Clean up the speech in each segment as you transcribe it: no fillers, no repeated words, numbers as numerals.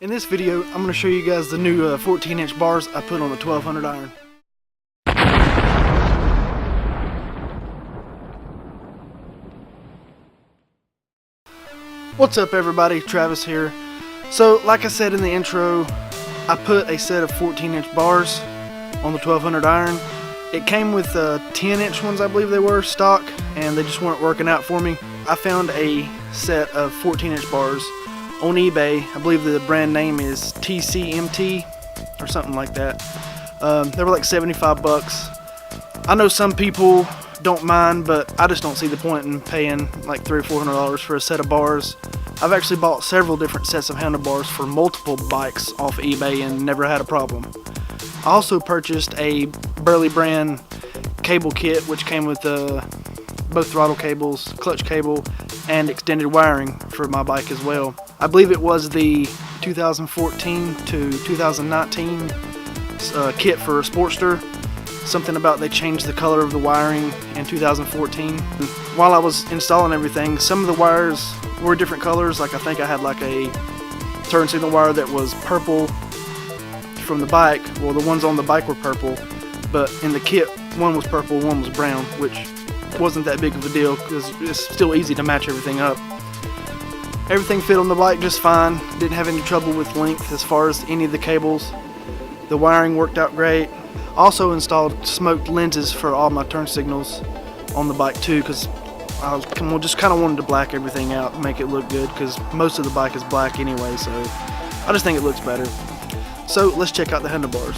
In this video, I'm going to show you guys the new 14-inch bars I put on the 1200 iron. What's up everybody, Travis here. So like I said in the intro, I put a set of 14-inch bars on the 1200 iron. It came with 10-inch ones, I believe they were, stock, and they just weren't working out for me. I found a set of 14-inch bars on eBay. I believe the brand name is TCMT or something like that. They were like 75 bucks. I know some people don't mind, but I just don't see the point in paying like $300 or $400 for a set of bars. I've actually bought several different sets of handlebars for multiple bikes off eBay and never had a problem. I also purchased a Burly Brand cable kit, which came with both throttle cables, clutch cable, and extended wiring for my bike as well. I believe it was the 2014 to 2019 kit for Sportster. Something about they changed the color of the wiring in 2014. While I was installing everything, some of the wires were different colors. Like I think I had like a turn signal wire that was purple from the bike. Well, the ones on the bike were purple, but in the kit, one was purple, one was brown, which wasn't that big of a deal because it's still easy to match everything up. Everything fit on the bike just fine. Didn't have any trouble with length as far as any of the cables. The wiring worked out great. Also installed smoked lenses for all my turn signals on the bike too, because I just kind of wanted to black everything out and make it look good, because most of the bike is black anyway, so I just think it looks better. So let's check out the handlebars.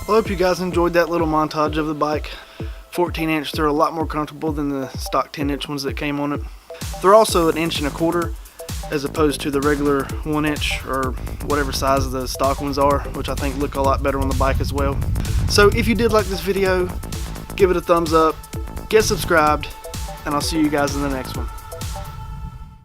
I hope you guys enjoyed that little montage of the bike. 14-inch, they're a lot more comfortable than the stock 10-inch ones that came on it. They're also 1 1/4 inches as opposed to the regular 1-inch or whatever size the stock ones are, which I think look a lot better on the bike as well. So if you did like this video, give it a thumbs up, get subscribed, and I'll see you guys in the next one.